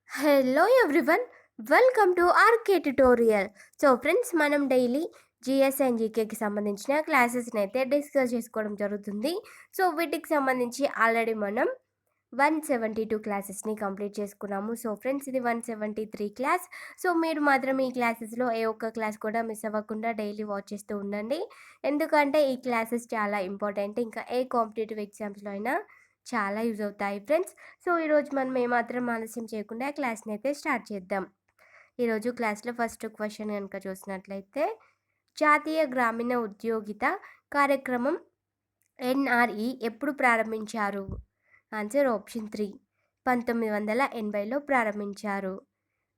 Hello everyone, welcome to RK tutorial. So friends, మనం daily GS and జీకేకి సంబంధించిన క్లాసెస్ని అయితే డిస్కస్ చేసుకోవడం జరుగుతుంది. సో వీటికి సంబంధించి ఆల్రెడీ మనం 172 క్లాసెస్ని కంప్లీట్ చేసుకున్నాము. సో ఫ్రెండ్స్, ఇది 173 క్లాస్. సో మీరు మాత్రం ఈ క్లాసెస్లో ఏ ఒక్క క్లాస్ కూడా మిస్ అవ్వకుండా డైలీ వాచ్ చేస్తూ ఉండండి. ఎందుకంటే ఈ క్లాసెస్ చాలా ఇంపార్టెంట్. ఇంకా ఏ కాంపిటేటివ్ ఎగ్జామ్స్లో అయినా చాలా యూజ్ అవుతాయి ఫ్రెండ్స్. సో ఈరోజు మనం ఏమాత్రం ఆలస్యం చేయకుండా క్లాస్ని అయితే స్టార్ట్ చేద్దాం. ఈరోజు క్లాస్లో ఫస్ట్ క్వశ్చన్ కనుక చూసినట్లయితే, జాతీయ గ్రామీణ ఉద్యోగిత కార్యక్రమం ఎన్ఆర్ఈ ఎప్పుడు ప్రారంభించారు? ఆన్సర్ ఆప్షన్ 3, 1980లో ప్రారంభించారు.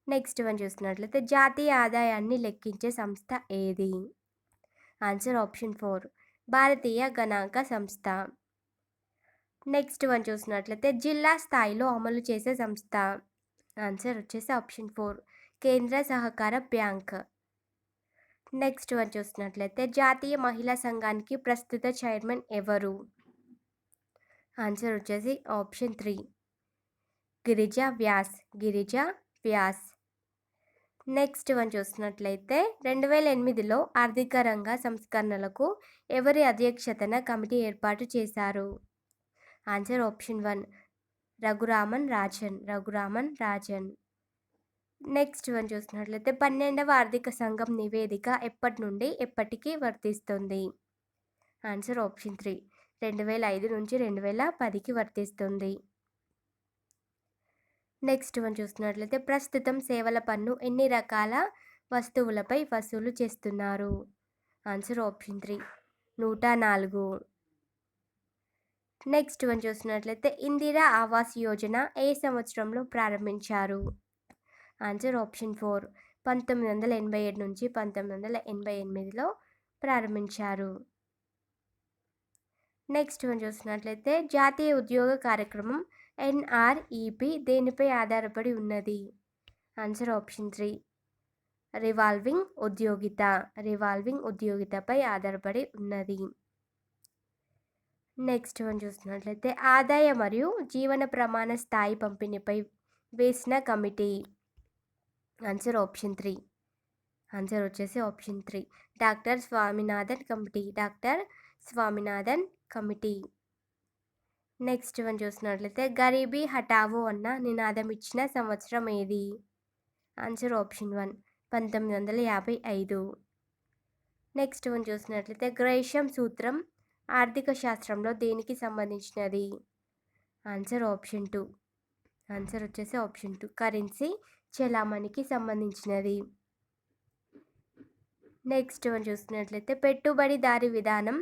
నెక్స్ట్ వన్ చూసినట్లయితే, జాతీయ ఆదాయాన్ని లెక్కించే సంస్థ ఏది? ఆన్సర్ ఆప్షన్ 4, భారతీయ గణాంక సంస్థ. నెక్స్ట్ వన్ చూసినట్లయితే, జిల్లా స్థాయిలో అమలు చేసే సంస్థ. ఆన్సర్ వచ్చేసి ఆప్షన్ 4, కేంద్ర సహకార బ్యాంక్. నెక్స్ట్ వన్ చూసినట్లయితే, జాతీయ మహిళా సంఘానికి ప్రస్తుత చైర్మన్ ఎవరు? ఆన్సర్ వచ్చేసి option 3, Girija Vyas. Girija Vyas. Next one చూసినట్లయితే, 2008లో ఆర్థిక రంగ సంస్కరణలకు ఎవరి అధ్యక్షతన కమిటీ ఏర్పాటు చేశారు? Answer option 1, Raghuraman Rajan. Raghuraman Rajan. Next one చూసినట్లయితే, 12వ ఆర్థిక సంఘం నివేదిక ఎప్పటి నుండి ఎప్పటికీ వర్తిస్తుంది? ఆన్సర్ ఆప్షన్ 3, 2005 నుంచి 2010కి వర్తిస్తుంది. నెక్స్ట్ వన్ చూసినట్లయితే, ప్రస్తుతం సేవల పన్ను ఎన్ని రకాల వస్తువులపై వసూలు చేస్తున్నారు? Answer option 3, 104. నెక్స్ట్ వన్ చూసినట్లయితే, ఇందిరా ఆవాస్ యోజన ఏ సంవత్సరంలో ప్రారంభించారు? ఆన్సర్ ఆప్షన్ 4, 1987 నుంచి 1988లో ప్రారంభించారు. నెక్స్ట్ వన్ చూసినట్లయితే, జాతీయ ఉద్యోగ కార్యక్రమం ఎన్ఆర్ఈపి దేనిపై ఆధారపడి ఉన్నది? ఆన్సర్ ఆప్షన్ 3, రివాల్వింగ్ ఉద్యోగిత. రివాల్వింగ్ ఉద్యోగితపై ఆధారపడి ఉన్నది. నెక్స్ట్ వన్ చూసినట్లయితే, ఆదాయ మరియు జీవన ప్రమాణ స్థాయి పంపిణీపై వేసిన కమిటీ. Answer option 3. ఆన్సర్ వచ్చేసి option 3, doctor Swaminathan committee. Doctor Swaminathan committee. Next one చూసినట్లయితే, గరీబీ హఠావో అన్న నినాదం ఇచ్చిన సంవత్సరం ఏది? Answer option 1, 1955. నెక్స్ట్ వన్ చూసినట్లయితే, గ్రేషం సూత్రం ఆర్థిక శాస్త్రంలో దేనికి సంబంధించినది? Answer option 2. ఆన్సర్ వచ్చేసి ఆప్షన్ 2, కరెన్సీ చెలామణికి సంబంధించినది. నెక్స్ట్ వన్ చూసినట్లయితే, పెట్టుబడిదారీ విధానం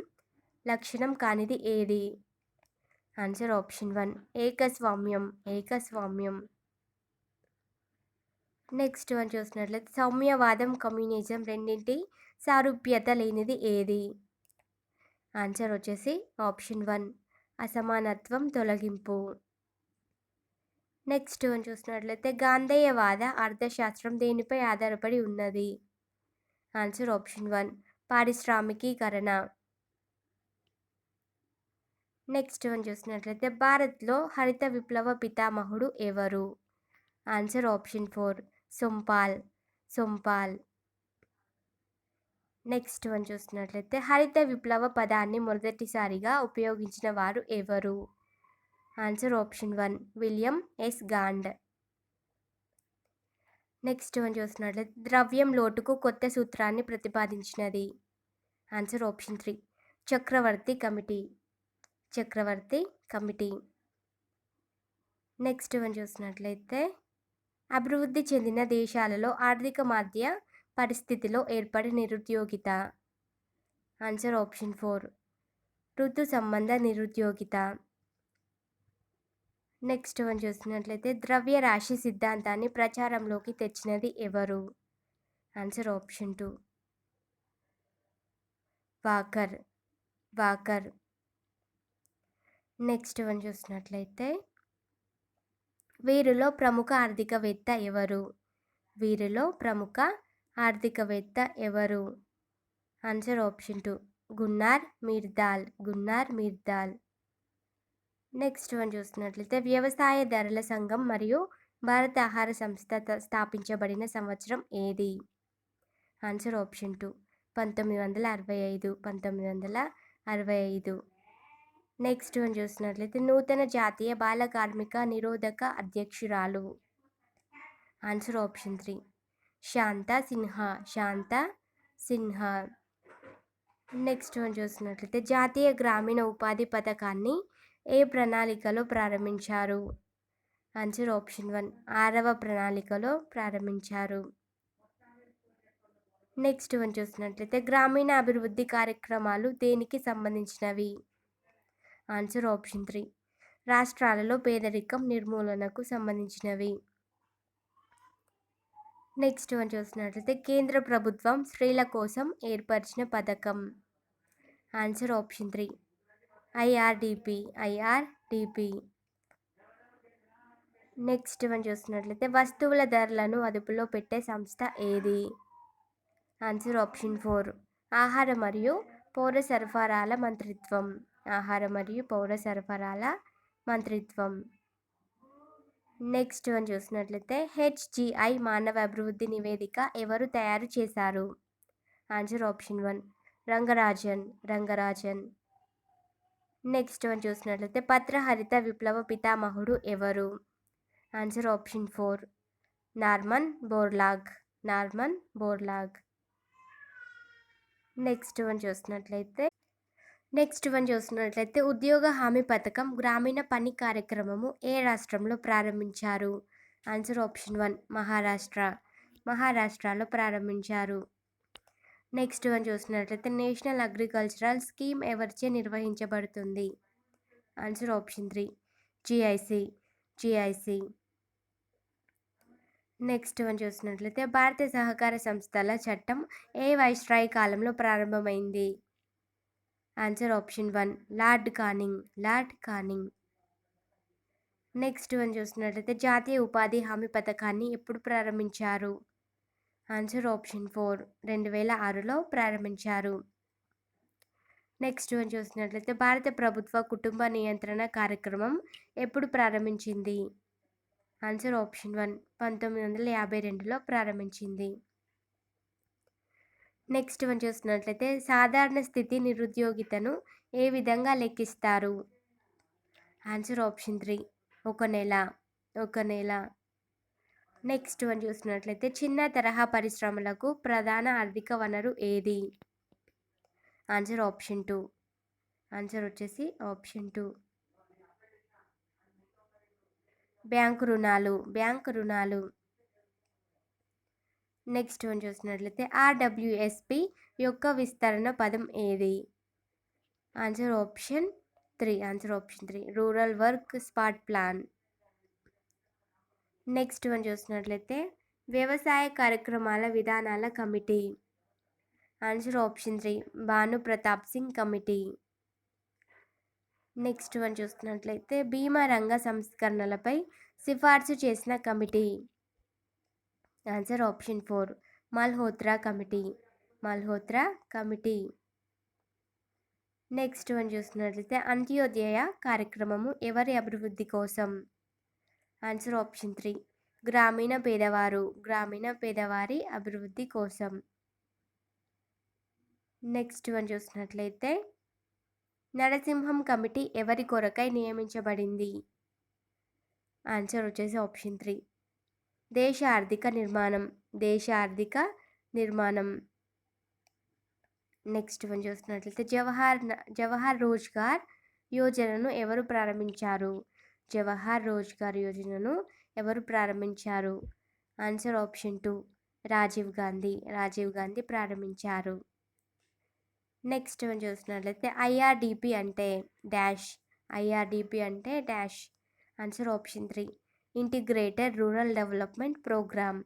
లక్షణం కానిది ఏది? Answer option 1, ఏకస్వామ్యం. ఏకస్వామ్యం. నెక్స్ట్ వన్ చూసినట్లయితే, సౌమ్యవాదం కమ్యూనిజం రెండింటి సారూప్యత లేనిది ఏది? ఆన్సర్ వచ్చేసి ఆప్షన్ 1, అసమానత్వం తొలగింపు. నెక్స్ట్ వన్ చూసినట్లయితే, గాంధేయవాద అర్థశాస్త్రం దేనిపై ఆధారపడి ఉన్నది? ఆన్సర్ ఆప్షన్ 1, పారిశ్రామికీకరణ. నెక్స్ట్ వన్ చూసినట్లయితే, భారత్లో హరిత విప్లవ పితామహుడు ఎవరు? Answer option 4, Sompal. Sompal. Next one చూసినట్లయితే, హరిత విప్లవ పదాన్ని మొదటిసారిగా ఉపయోగించిన వారు ఎవరు? Answer option 1, William S Gaud. Next one చూసినట్లయితే, ద్రవ్యం లోటుకు కొత్త సూత్రాన్ని ప్రతిపాదించినది? Answer option 3, Chakravarty committee. Chakravarty committee. Next one చూసినట్లయితే, అభివృద్ధి చెందిన దేశాలలో ఆర్థిక మాధ్య పరిస్థితిలో ఏర్పడే నిరుద్యోగిత? ఆన్సర్ ఆప్షన్ 4, ఋతు సంబంధ నిరుద్యోగిత. నెక్స్ట్ వన్ చూసినట్లయితే, ద్రవ్యరాశి సిద్ధాంతాన్ని ప్రచారంలోకి తెచ్చినది ఎవరు? Answer option 2, Walker. Walker. Next one చూసినట్లయితే, వీరిలో ప్రముఖ ఆర్థికవేత్త ఎవరు? వీరిలో ప్రముఖ ఆర్థికవేత్త ఎవరు? Answer option 2, Gunnar Myrdal. Gunnar Myrdal. Next one చూసినట్లయితే, వ్యవసాయ ధరల సంఘం మరియు భారత ఆహార సంస్థ స్థాపించబడిన సంవత్సరం ఏది? Answer option 2 1965. 1965. నెక్స్ట్ వన్ చూసినట్లయితే నూతన జాతీయ బాల కార్మిక నిరోధక అధ్యక్షురాలు. Answer option 3 Shanta Sinha. Shanta Sinha. Next one చూసినట్లయితే జాతీయ గ్రామీణ ఉపాధి పథకాన్ని ఏ ప్రణాళికలో ప్రారంభించారు? ఆన్సర్ ఆప్షన్ 1 6వ ప్రణాళికలో ప్రారంభించారు. నెక్స్ట్ వన్ చూసినట్లయితే గ్రామీణ అభివృద్ధి కార్యక్రమాలు దేనికి సంబంధించినవి? ఆన్సర్ ఆప్షన్ 3 రాష్ట్రాలలో పేదరికం నిర్మూలనకు సంబంధించినవి. నెక్స్ట్ వన్ చూసినట్లయితే కేంద్ర ప్రభుత్వం స్త్రీల కోసం ఏర్పరిచిన పథకం. Answer option 3 IRDP. IRDP. Next one చూసినట్లయితే వస్తువుల ధరలను అదుపులో పెట్టే సంస్థ ఏది? ఆన్సర్ ఆప్షన్ 4 ఆహార మరియు పౌర సరఫరాల మంత్రిత్వం. ఆహార మరియు పౌర సరఫరాల మంత్రిత్వం. నెక్స్ట్ వన్ చూసినట్లయితే హెచ్జిఐ మానవ అభివృద్ధి నివేదిక ఎవరు తయారు చేశారు? Answer option 1 Rangarajan. Rangarajan. Next one చూసినట్లయితే పత్రహరిత విప్లవ పితామహుడు ఎవరు? Answer option 4 Norman Borlaug. Norman Borlaug. Next one చూసినట్లయితే ఉద్యోగ హామీ పథకం గ్రామీణ పని కార్యక్రమము ఏ రాష్ట్రంలో ప్రారంభించారు? Answer option 1 Maharashtra. మహారాష్ట్రలో ప్రారంభించారు. నెక్స్ట్ వన్ చూసినట్లయితే నేషనల్ అగ్రికల్చరల్ స్కీమ్ ఎవరిచే నిర్వహించబడుతుంది? Answer option 3 GIC. GIC. Next one చూసినట్లయితే భారత సహకార సంస్థల చట్టం ఏ వైస్రాయ్ కాలంలో ప్రారంభమైంది? Answer option 1 lord Canning. Lord Canning. Next one చూసినట్లయితే జాతీయ ఉపాధి హామీ పథకాన్ని ఎప్పుడు ప్రారంభించారు? ఆన్సర్ ఆప్షన్ 4 2006లో ప్రారంభించారు. నెక్స్ట్ వన్ చూసినట్లయితే భారత ప్రభుత్వ కుటుంబ నియంత్రణ కార్యక్రమం ఎప్పుడు ప్రారంభించింది? ఆన్సర్ ఆప్షన్ 1 1952లో ప్రారంభించింది. నెక్స్ట్ వన్ చూసినట్లయితే సాధారణ స్థితి నిరుద్యోగితను ఏ విధంగా లెక్కిస్తారు? ఆన్సర్ ఆప్షన్ 3 1 నెల. 1 నెల. నెక్స్ట్ వన్ చూసినట్లయితే చిన్న తరహా పరిశ్రమలకు ప్రధాన ఆర్థిక వనరు ఏది? Answer option 2. ఆన్సర్ వచ్చేసి ఆప్షన్ 2 బ్యాంకు రుణాలు. బ్యాంకు రుణాలు. నెక్స్ట్ వన్ చూసినట్లయితే ఆర్డబ్ల్యూఎస్పి యొక్క విస్తరణ పదం ఏది? Answer option 3. Answer option 3 rural work spot plan. Next one చూసినట్లయితే వ్యవసాయ కార్యక్రమాల విధానాల committee. Answer option 3 Bhanu Pratap Singh committee. Next one చూసినట్లయితే బీమా రంగ సంస్కరణలపై సిఫార్సు చేసిన committee. Answer option 4 Malhotra committee. Malhotra committee. Next one చూసినట్లయితే అంత్యోదయ కార్యక్రమము ఎవరి అభివృద్ధి కోసం? ఆన్సర్ ఆప్షన్ 3 గ్రామీణ పేదవారు. గ్రామీణ పేదవారి అభివృద్ధి కోసం. నెక్స్ట్ వన్ చూసినట్లయితే నరసింహం కమిటీ ఎవరి కొరకై నియమించబడింది? ఆన్సర్ వచ్చేసి ఆప్షన్ 3 దేశ ఆర్థిక నిర్మాణం. దేశ ఆర్థిక నిర్మాణం. నెక్స్ట్ వన్ చూసినట్లయితే జవహర్ రోజ్గార్ యోజనను ఎవరు ప్రారంభించారు? జవహర్ రోజ్గార్ యోజనను ఎవరు ప్రారంభించారు? Answer option 2 Rajiv Gandhi. రాజీవ్ గాంధీ ప్రారంభించారు. నెక్స్ట్ వన్ చూసినట్లయితే ఐఆర్డిపి అంటే డాష్. ఐఆర్డిపి అంటే dash. Answer option 3 integrated rural development programme.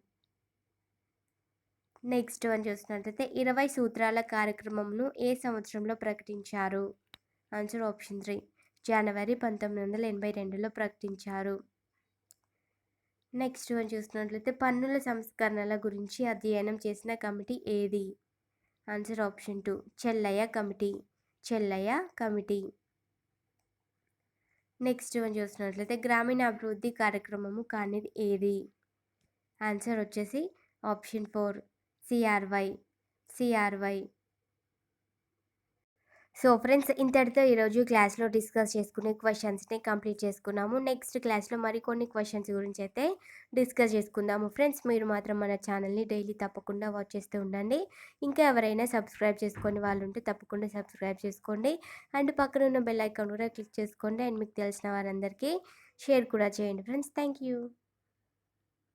Next one చూసినట్లయితే 20 సూత్రాల కార్యక్రమంను ఏ సంవత్సరంలో ప్రకటించారు? ఆన్సర్ ఆప్షన్ 3 జనవరి 1982లో ప్రకటించారు. నెక్స్ట్ వన్ చూసినట్లయితే పన్నుల సంస్కరణల గురించి అధ్యయనం చేసిన కమిటీ ఏది? Answer option 2 Chelliah committee. Chelliah committee. Next one చూసినట్లయితే గ్రామీణాభివృద్ధి కార్యక్రమము కానిది ఏది? ఆన్సర్ వచ్చేసి option 4 CRY. CRY. So friends, ఇంతటితో ఈరోజు క్లాస్‌లో డిస్కస్ చేసుకునే క్వెషన్స్‌ని కంప్లీట్ చేసుకున్నాము. నెక్స్ట్ క్లాస్‌లో మరికొన్ని క్వెషన్స్ గురించి అయితే డిస్కస్ చేసుకుందాము. ఫ్రెండ్స్, మీరు మాత్రం మన ఛానల్‌ని డైలీ తప్పకుండా వాచ్ చేస్తూ ఉండండి. ఇంకా ఎవరైనా సబ్స్క్రైబ్ చేసుకోని వాళ్ళు ఉంటే తప్పకుండా సబ్స్క్రైబ్ చేసుకోండి. అండ్ పక్కన ఉన్న బెల్ ఐకాన్ కూడా క్లిక్ చేసుకోండి. అండ్ మీకు తెలిసిన వారందరికీ షేర్ కూడా చేయండి ఫ్రెండ్స్. Thank you.